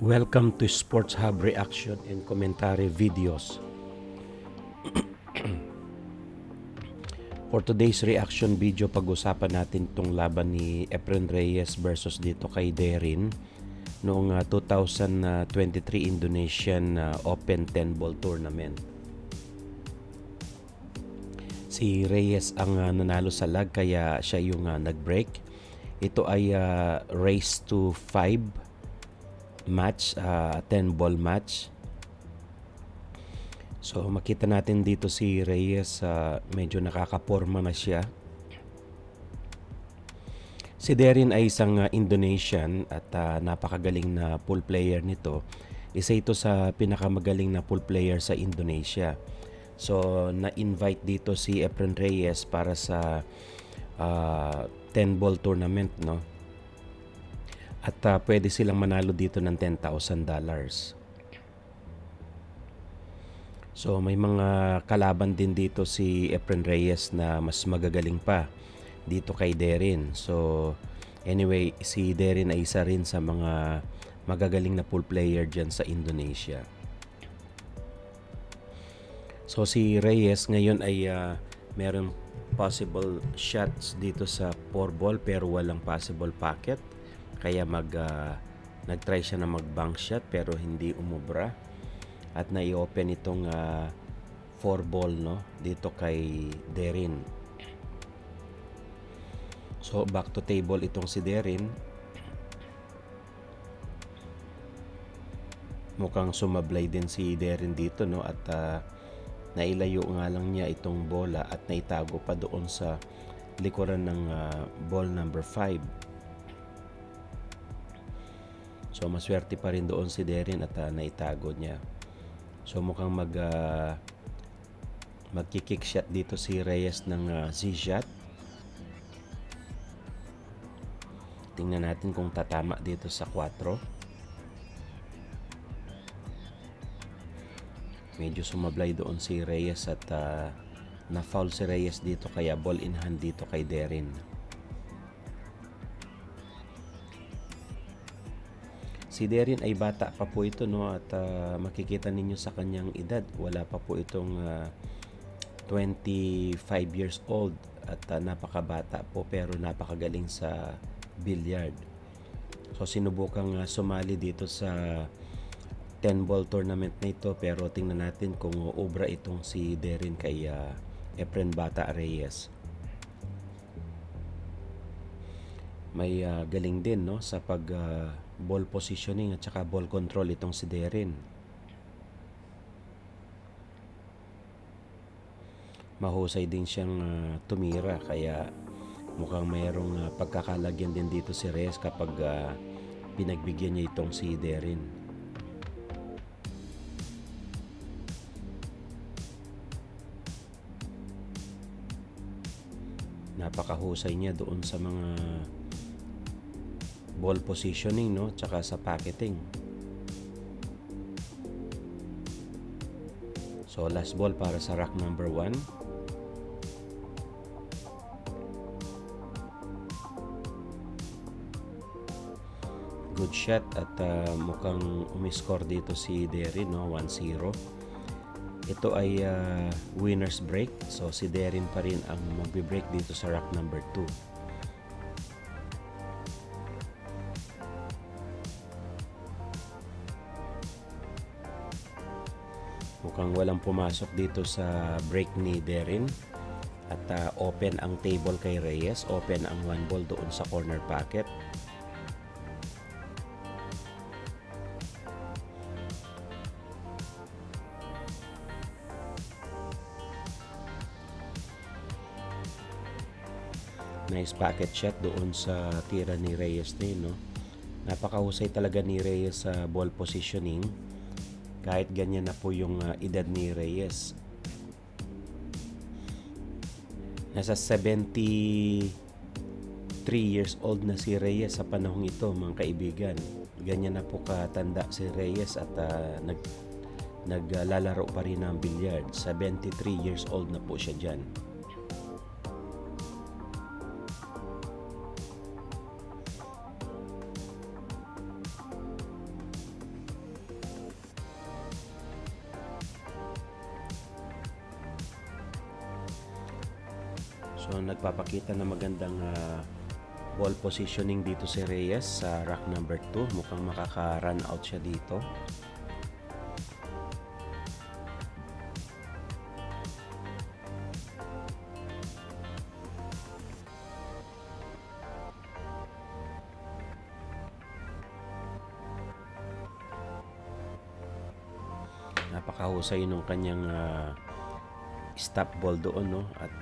Welcome to Sports Hub reaction and commentary videos. For today's reaction video, pag-usapan natin itong laban ni Efren Reyes versus dito kay Derin noong 2023 Indonesian Open 10 Ball Tournament. Si Reyes ang nanalo sa lag kaya siya yung nag-break. Ito ay race to 5 match, 10 ball match. So makita natin dito si Reyes, medyo nakakaporma na siya. Si Derin ay isang Indonesian at napakagaling na pool player nito. Isa ito sa pinakamagaling na pool player sa Indonesia. So na-invite dito si Efren Reyes para sa 10 ball tournament, no? At pwede silang manalo dito ng $10,000. So may mga kalaban din dito si Efren Reyes na mas magagaling pa dito kay Derin. So anyway, si Derin ay isa rin sa mga magagaling na pool player dyan sa Indonesia. So si Reyes ngayon ay meron possible shots dito sa 4 ball pero walang possible pocket. Kaya nag-try siya na mag-bank shot pero hindi umubra. At na-i-open itong 4 ball, no, dito kay Derin. So back to table itong si Derin. Mukhang sumablay din si Derin dito, no, at nailayo nga lang niya itong bola at naitago pa doon sa likuran ng ball number 5. So maswerte pa rin doon si Derin at naitago niya. So mukhang magki-kick shot dito si Reyes ng Z-shot. Tingnan natin kung tatama dito sa 4. Medyo sumablay doon si Reyes at na-foul si Reyes dito kaya ball in hand dito kay Derin. Si Derin ay bata pa po ito, no, at makikita ninyo sa kanyang edad, wala pa po itong 25 years old at napakabata po pero napakagaling sa billiard. So sinubukang sumali dito sa 10 ball tournament na ito pero tingnan natin kung ubra itong si Derin kay Efren Bata Reyes. May galing din, no, sa pag ball positioning at saka ball control itong si Derin. Mahusay din siyang tumira kaya mukhang mayroong pagkakalagyan din dito si Reyes kapag pinagbigyan niya itong si Derin. Napakahusay niya doon sa mga ball positioning, no, tsaka sa pocketing. So last ball para sa rack number 1. Good shot at mukhang umiscore dito si Derin, no, 1-0. Ito ay winner's break. So si Derin pa rin ang magbe-break dito sa rack number 2. Mukhang walang pumasok dito sa break ni Derin. At open ang table kay Reyes. Open ang 1 ball doon sa corner pocket. Nice pocket shot doon sa tira ni Reyes din, no? Napakahusay talaga ni Reyes sa ball positioning. Kahit ganyan na po yung edad ni Reyes. Nasa 73 years old na si Reyes sa panahong ito, mga kaibigan. Ganyan na po katanda si Reyes at naglalaro pa rin ng billiard. 73 years old na po siya dyan. So nagpapakita na magandang ball positioning dito si Reyes sa rack number 2. Mukhang makaka-run out siya dito. Napakahusay nung kanyang stop ball doon, no? At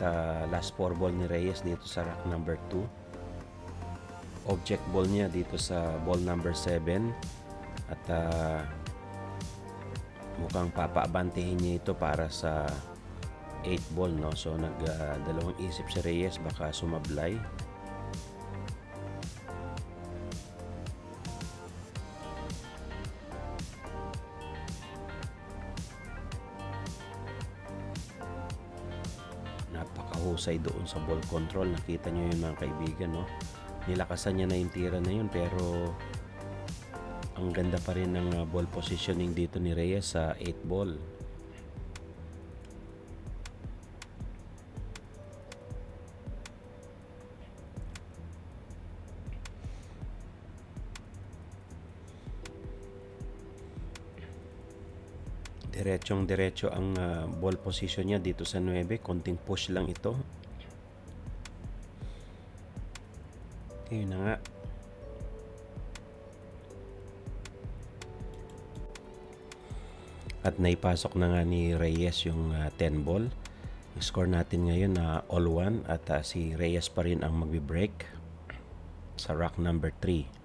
last 4 ball ni Reyes dito sa rack number 2. Object ball niya dito sa ball number 7. At mukhang papaabantihin niya ito para sa 8 ball, no? So dalawang isip si Reyes, baka sumablay. Napakahusay doon sa ball control. Nakita nyo yun, mga kaibigan, no? Nilakasan niya na yung tira na yun, pero ang ganda pa rin ng ball positioning dito ni Reyes sa 8 ball. Diretso ang ball position niya dito sa 9. Konting push lang ito. Ayun na nga. At naipasok na nga ni Reyes yung 10 ball. Ang score natin ngayon na all 1 at si Reyes pa rin ang magbe-break sa rack number 3.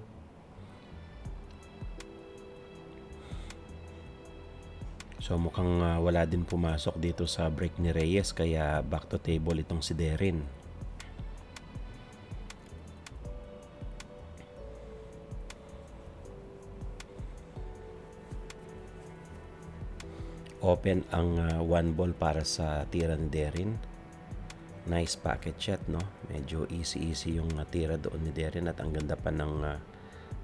So mukhang wala din pumasok dito sa break ni Reyes, kaya back to table itong si Derin. Open ang 1 ball para sa tira ni Derin. Nice packet shot, no? Medyo easy yung tira doon ni Derin at ang ganda pa ng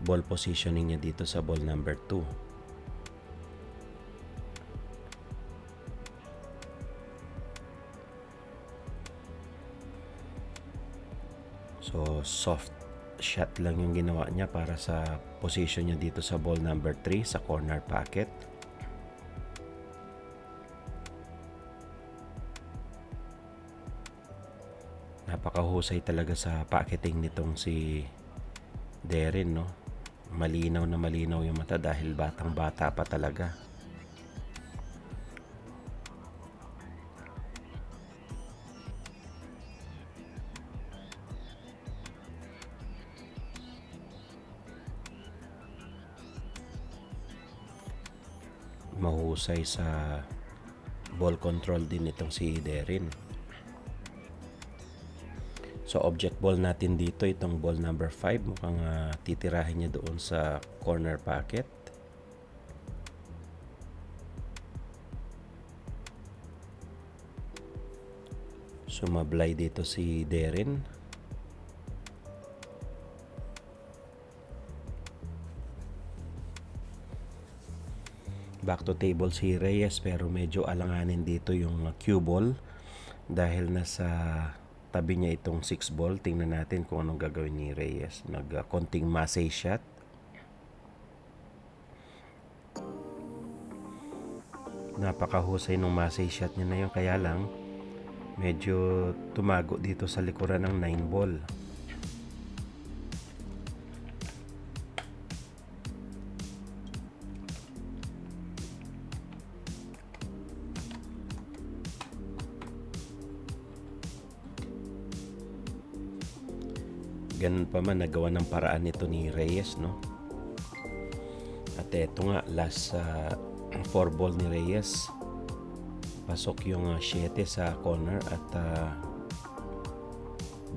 ball positioning niya dito sa ball number 2. So soft shot lang yung ginawa niya para sa position niya dito sa ball number 3 sa corner pocket. Napakahusay talaga sa pocketing nitong si Derin, no? Malinaw na malinaw yung mata dahil batang-bata pa talaga. Mahusay sa ball control din itong si Derin. So object ball natin dito, itong ball number 5, mukhang titirahin niya doon sa corner pocket. Sumablay dito si Derin. Back to table si Reyes, pero medyo alanganin dito yung cue ball dahil nasa tabi niya itong 6 ball. Tingnan natin kung anong gagawin ni Reyes. Konting massey shot. Napakahusay nung massey shot niya na yun, kaya lang medyo tumago dito sa likuran ng 9 ball. Ganun pa man, nagawa ng paraan nito ni Reyes, no? At eto nga, last 4 ball ni Reyes. Pasok yung 7 sa corner at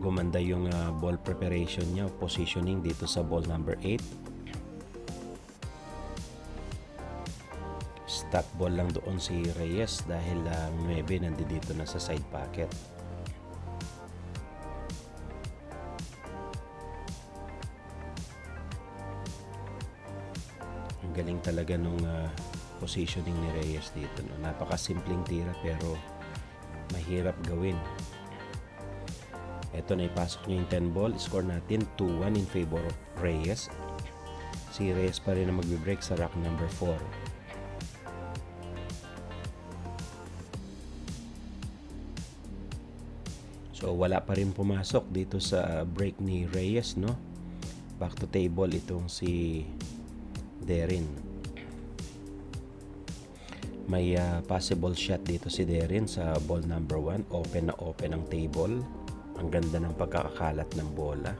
gumanda yung ball preparation niya, positioning dito sa ball number 8. Stop ball lang doon si Reyes dahil 9 nandito na sa side pocket. Galing talaga nung positioning ni Reyes dito, no? Napakasimpleng tira pero mahirap gawin. Ito na ipasok niya yung 10 ball. Score natin 2-1 in favor of Reyes. Si Reyes pa rin na magbe-break sa rack number 4. So wala pa rin pumasok dito sa break ni Reyes, no? Back to table itong si Derin. May possible shot dito si Derin sa ball number 1. Open na open ang table. Ang ganda ng pagkakakalat ng bola.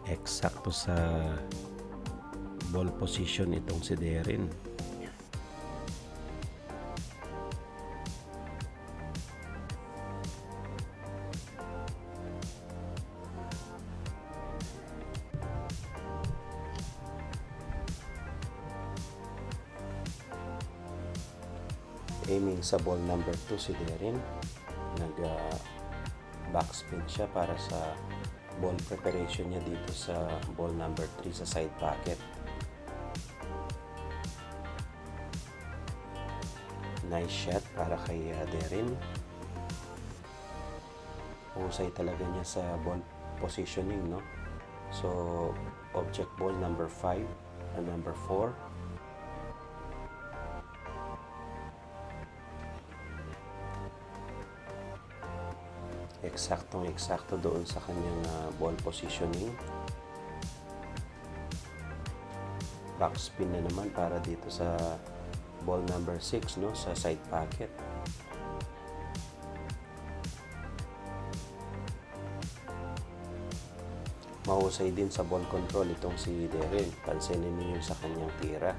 Eksakto sa ball position itong si Derin. Aiming sa ball number 2 si Derin. Nag backspin siya para sa ball preparation niya dito sa ball number 3 sa side pocket. Nice shot para kay Derin. Husay talaga niya sa ball positioning, no? So object ball number 5 and number 4. Eksaktong-eksakto doon sa kanyang ball positioning. Backspin na naman para dito sa ball number 6, no, sa side pocket. Mahusay din sa ball control itong si Derin. Pansinin niyo sa kanyang tira.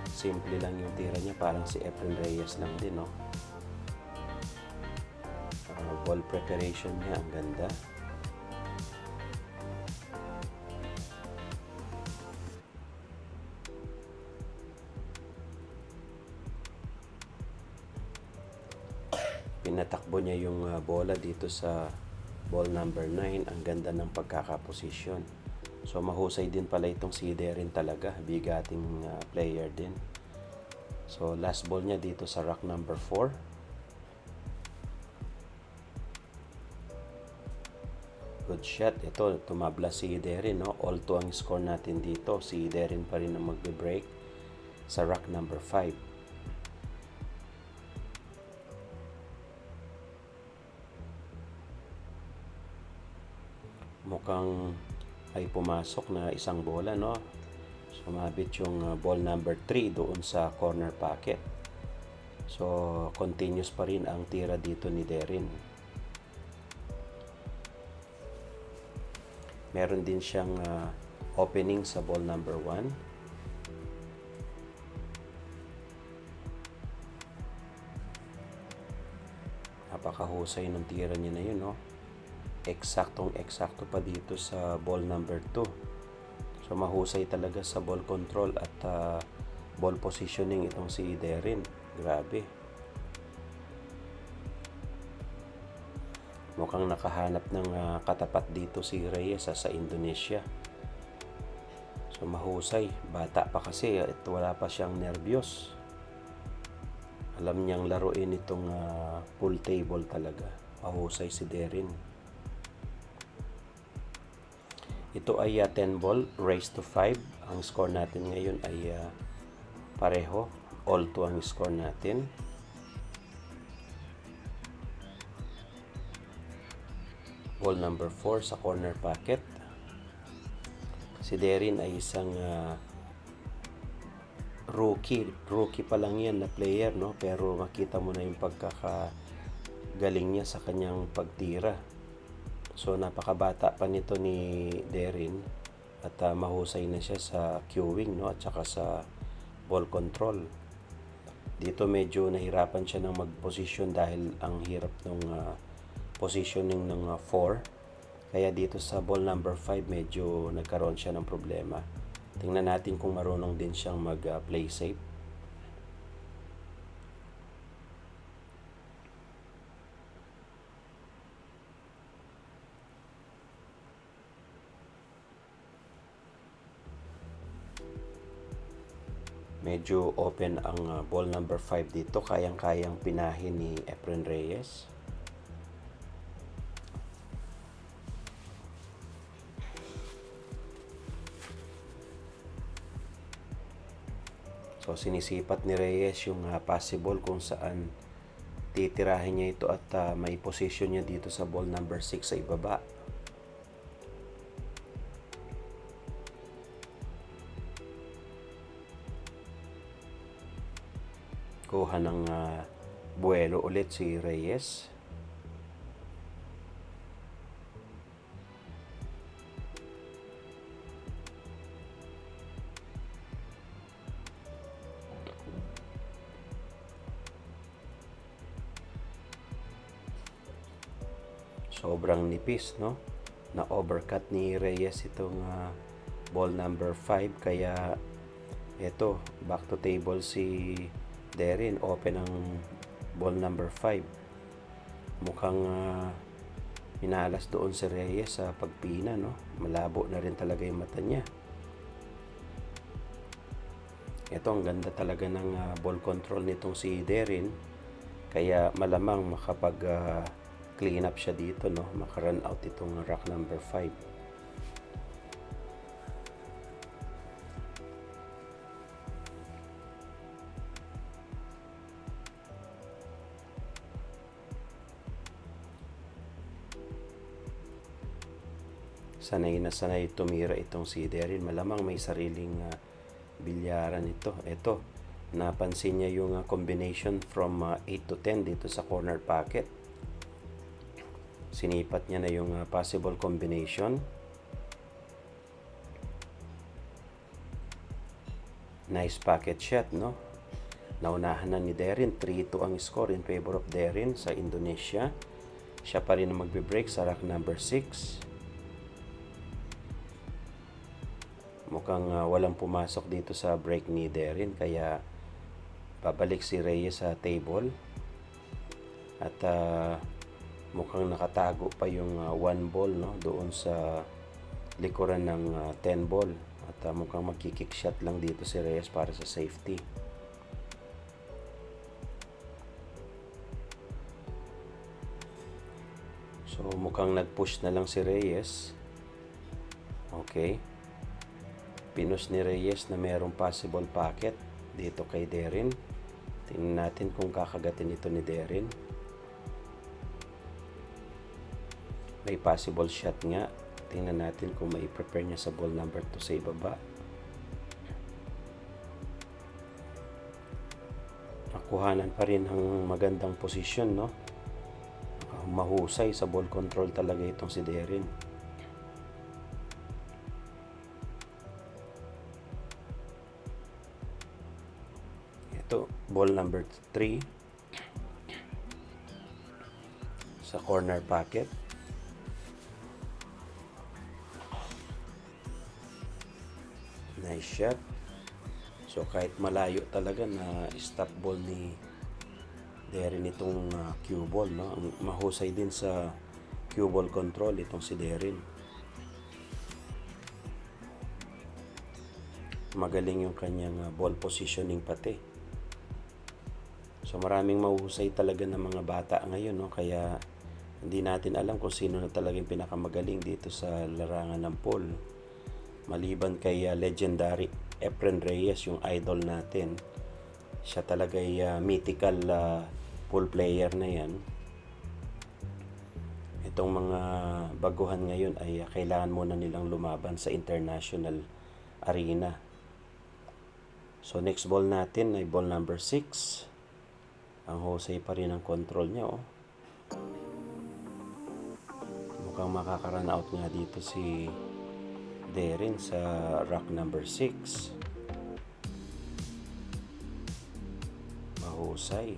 Simple lang yung tira niya, parang si Efren Reyes lang din, no. Ball preparation niya, ang ganda. Pinatakbo niya yung bola dito sa ball number 9. Ang ganda ng pagkakaposisyon. So mahusay din pala itong si Derin talaga. Bigating player din. So last ball niya dito sa rack number 4. Good shot. Ito, tumabla si Derin, no? All 2 ang score natin dito. Si Derin pa rin ang magbe-break sa rack number 5. Mukhang ay pumasok na isang bola, no? Sumabit yung ball number 3 doon sa corner pocket. So continuous pa rin ang tira dito ni Derin. Meron din siyang opening sa ball number 1. Napakahusay ng tira niya na yun, no? Eksaktong-eksakto pa dito sa ball number 2. So mahusay talaga sa ball control at ball positioning itong si Derin. Grabe. Mukhang nakahanap ng katapat dito si Reyes sa Indonesia. So mahusay. Bata pa kasi at wala pa siyang nervyos. Alam niyang laruin itong pool table talaga. Mahusay si Derin. Ito ay 10 ball, race to 5. Ang score natin ngayon ay pareho. All 2 ang score natin. Ball number 4 sa corner pocket. Si Derin ay isang rookie pa lang yan na player, no? Pero makita mo na yung pagkakagaling niya sa kanyang pagtira. So napakabata pa nito ni Derin at mahusay na siya sa cueing, no? At saka sa ball control. Dito medyo nahirapan siya ng mag-position dahil ang hirap ng positioning ng 4. Kaya dito sa ball number 5 medyo nagkaroon siya ng problema. Tingnan natin kung marunong din siyang mag-play safe. Medyo open ang ball number 5 dito. Kayang-kayang pinahin ni Efren Reyes. So sinisipat ni Reyes yung possible kung saan titirahin niya ito at may position niya dito sa ball number 6 sa ibaba. Kuha ng buwelo ulit si Reyes. Sobrang nipis, no? Na overcut ni Reyes itong ball number 5, kaya ito, back to table si Darren. Open ang ball number 5. Mukhang minalas doon si Reyes sa pagpina, no? Malabo na rin talaga yung mata niya. Ito, ang ganda talaga ng ball control nitong si Darren. Kaya malamang makapag clean up siya dito, no? Maka-run out itong rock number 5. Sanay na sanay tumira itong si Darren. Malamang may sariling bilyaran ito. Ito, napansin niya yung combination from 8 to 10 dito sa corner pocket. Sinipat niya na yung possible combination. Nice pocket shot, no? Naunahan na ni Darren. 3-2 ang score in favor of Darren sa Indonesia. Siya pa rin ang magbe-break sa rack number 6. Mukhang walang pumasok dito sa break ni Darren, kaya babalik si Reyes sa table. At mukhang nakatago pa yung 1 ball, no, doon sa likuran ng 10 ball. At mukhang magkikick shot lang dito si Reyes para sa safety. So mukhang nag-push na lang si Reyes. Okay. Pinus ni Reyes na mayroong possible pocket dito kay Darren. Tingnan natin kung kakagatin ito ni Darren. May possible shot nga. Tingnan natin kung may prepare niya sa ball number 2 sa ibaba. Nakuhanan pa rin ang magandang posisyon, no? Mahusay sa ball control talaga itong si Darren. Ito, ball number 3 sa corner pocket. Nice shot. So kahit malayo talaga na stop ball ni Darren itong cue ball, no? Mahusay din sa cue ball control itong si Darren. Magaling yung kanyang ball positioning pati. So maraming mahusay talaga ng mga bata ngayon, no? Kaya hindi natin alam kung sino na talagang pinakamagaling dito sa larangan ng pool. Maliban kay legendary Efren Reyes, yung idol natin. Siya talaga ay mythical pool player na yan. Itong mga baguhan ngayon ay kailangan muna nilang lumaban sa international arena. So next ball natin ay ball number 6. Ang husay pa rin ang control niya, oh. Mukhang makaka-run out nga dito si Darren sa rock number 6. Mahusay.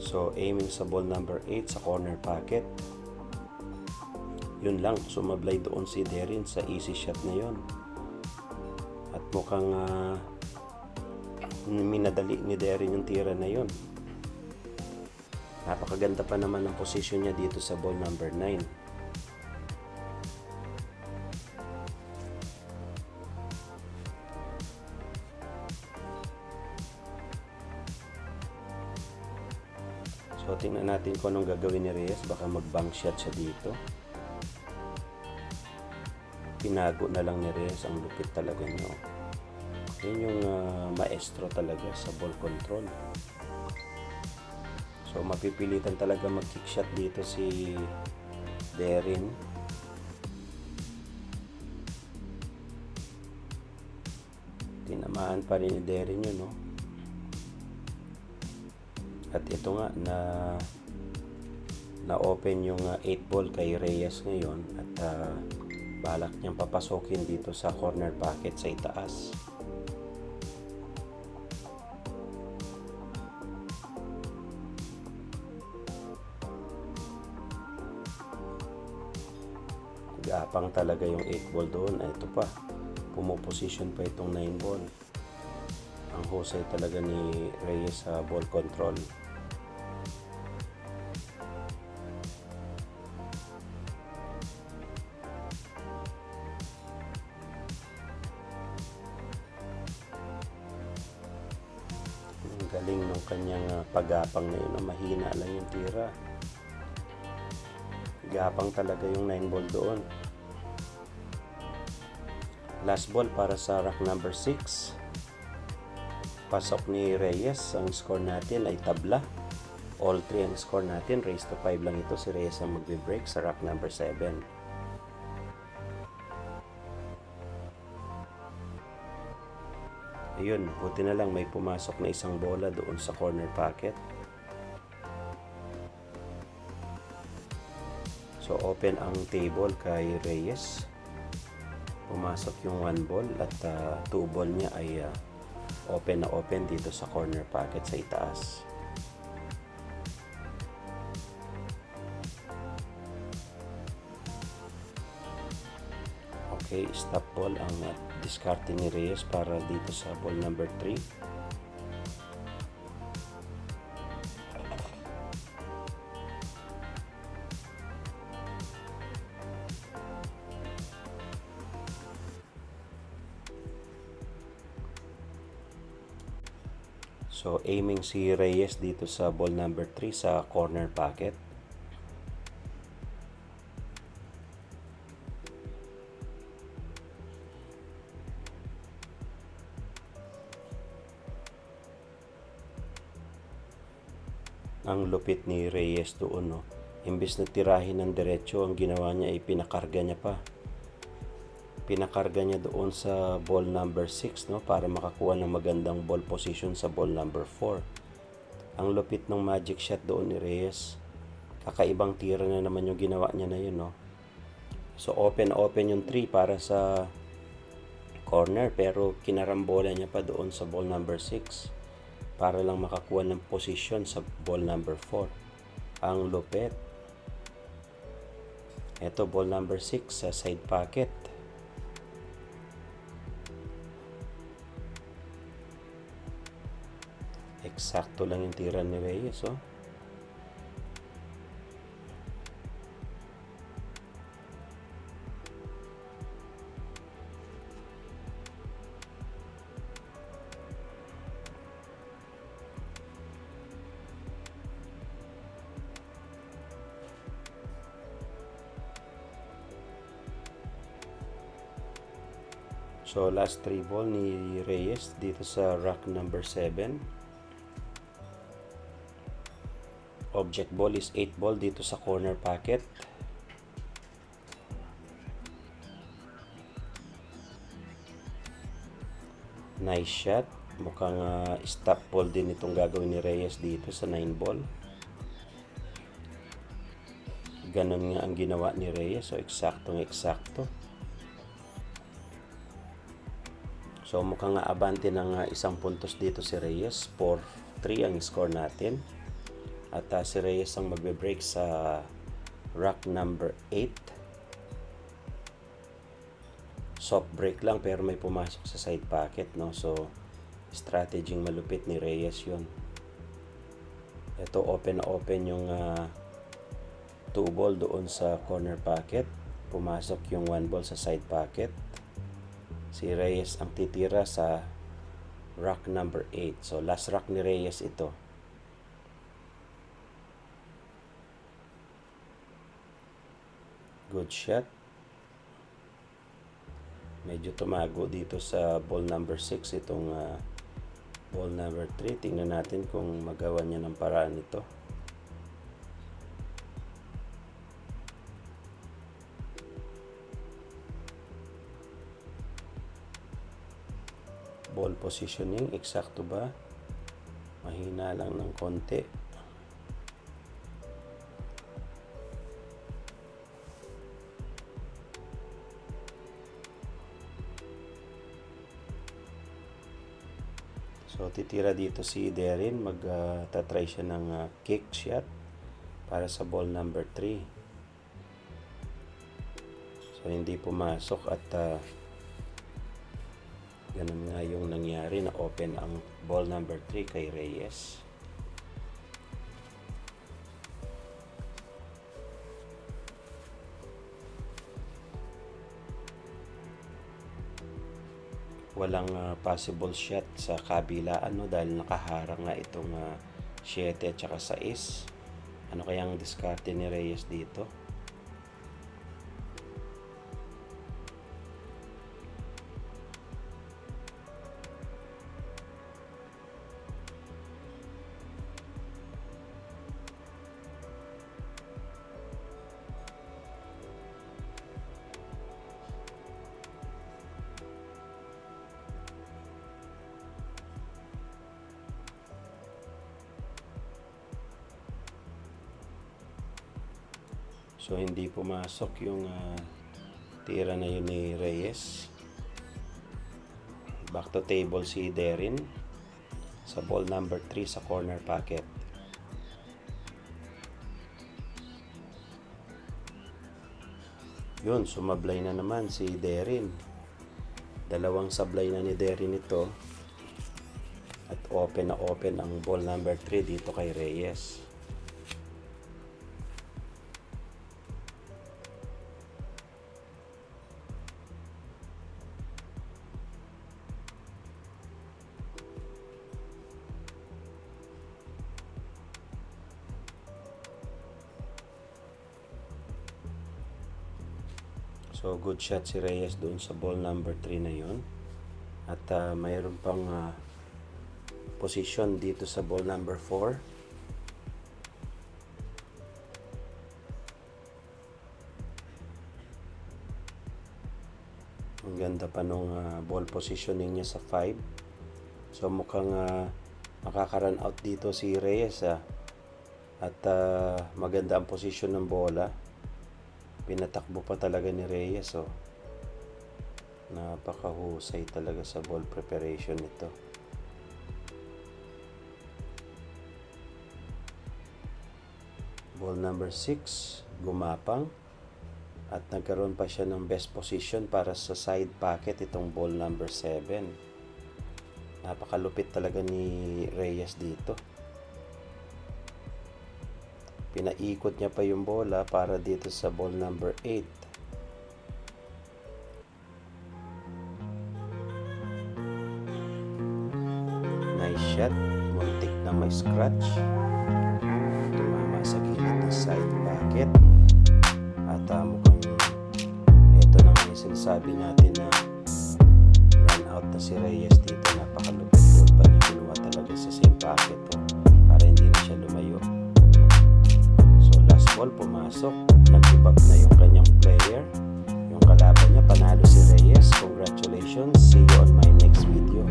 So aiming sa ball number 8 sa corner pocket. Yun lang, sumablay doon si Darren sa easy shot na yun. At mukhang minadali ni Derin yung tira na yun. Napakaganda pa naman ang position niya dito sa ball number 9. So tingnan natin kung anong gagawin ni Reyes. Baka mag-bank shot siya dito. Tinago na lang ni Reyes. Ang lupit talaga niyo. Yan yung maestro talaga sa ball control. So mapipilitan talaga mag-kick shot dito si Derin. Tinamaan pa rin ni Derin yun, no? At ito nga na open yung 8 ball kay Reyes ngayon at balak niyang papasokin dito sa corner pocket sa itaas. Gapang talaga yung 8 ball doon. Ito pa, pumoposition pa itong 9 ball. Ang husay talaga ni Reyes sa ball control. Ang galing ng kanyang paggapang na yun. Mahina lang yung tira. Gapang talaga yung 9 ball doon. Last ball para sa rack number 6. Pasok ni Reyes. Ang score natin ay tabla. All 3 ang score natin. Raise to 5 lang ito. Si Reyes ang magbe-break sa rack number 7. Ayun, buti na lang may pumasok na isang bola doon sa corner pocket. So open ang table kay Reyes. Pumasok yung 1 ball at 2 ball niya ay open na open dito sa corner pocket sa itaas. Okay, stop ball ang diskarte ni Reyes para dito sa ball number 3. So aiming si Reyes dito sa ball number 3 sa corner pocket. Ang lupit ni Reyes doon, no? Imbes na tirahin ng diretso, ang ginawa niya ay pinakarga niya pa. Pinakarga niya doon sa ball number 6, no, para makakuha ng magandang ball position sa ball number 4. Ang lupit ng magic shot doon ni Reyes. Kakaibang tira na naman yung ginawa niya na yun, no. So open yung 3 para sa corner, pero kinarambola niya pa doon sa ball number 6 para lang makakuha ng position sa ball number 4. Ang lupit. Ito ball number 6 sa side pocket. Eksakto lang yung tira ni Reyes, oh. So last 3 ball ni Reyes dito sa rack number 7. Object ball is 8 ball dito sa corner pocket. Nice shot. Mukhang stop ball din itong gagawin ni Reyes dito sa 9 ball. Ganon nga ang ginawa ni Reyes. So eksaktong eksakto. So mukhang abante ng isang puntos dito si Reyes. 4-3 ang score natin. At si Reyes ang magbe-break sa rack number 8. Soft break lang pero may pumasok sa side pocket, no. So Strategy malupit ni Reyes yun. Ito open na open yung 2 ball doon sa corner pocket. Pumasok yung 1 ball sa side pocket. Si Reyes ang titira sa rack number 8. So last rack ni Reyes ito. Good shot. Medyo tumago dito sa ball number 6 itong ball number 3. Tingnan natin kung magawa niya ng paraan ito. Ball positioning, eksakto ba? Mahina lang ng konti. So titira dito si Darren, magtatry siya ng kick shot para sa ball number 3. So hindi pumasok at ganun nga yung nangyari, na open ang ball number 3 kay Reyes. Walang possible shot sa kabilaan, no, dahil nakaharang nga itong 7 at saka 6. Ano kayang diskarte ni Reyes dito? So hindi pumasok yung tira na yun ni Reyes. Back to table si Darren sa ball number 3 sa corner pocket. Yun, sumablay na naman si Darren. Dalawang sablay na ni Darren ito. At open na open ang ball number 3 dito kay Reyes. So good shot si Reyes doon sa ball number 3 na yun. At mayroon pang position dito sa ball number 4. Ang ganda pa nung ball positioning niya sa 5. So mukhang makaka-run out dito si Reyes at maganda ang position ng bola. Pinatakbo pa talaga ni Reyes, oh. Napakahusay talaga sa ball preparation nito. Ball number 6, gumapang. At nagkaroon pa siya ng best position para sa side pocket itong ball number 7. Napakalupit talaga ni Reyes dito. Pinaikot niya pa yung bola para dito sa ball number 8. Nice shot. Muntik na may scratch. Tumama sa gilid ng side pocket. At mukhang ito na nga yung sinasabi natin na run out na si Reyes dito. Napakalupit yun pa niya kinuha talaga sa same pocket, oh, para hindi na siya lumayo. Ball pumasok, nag-give up na yung kanyang player, yung kalaban niya, panalo si Reyes. Congratulations, see you on my next video.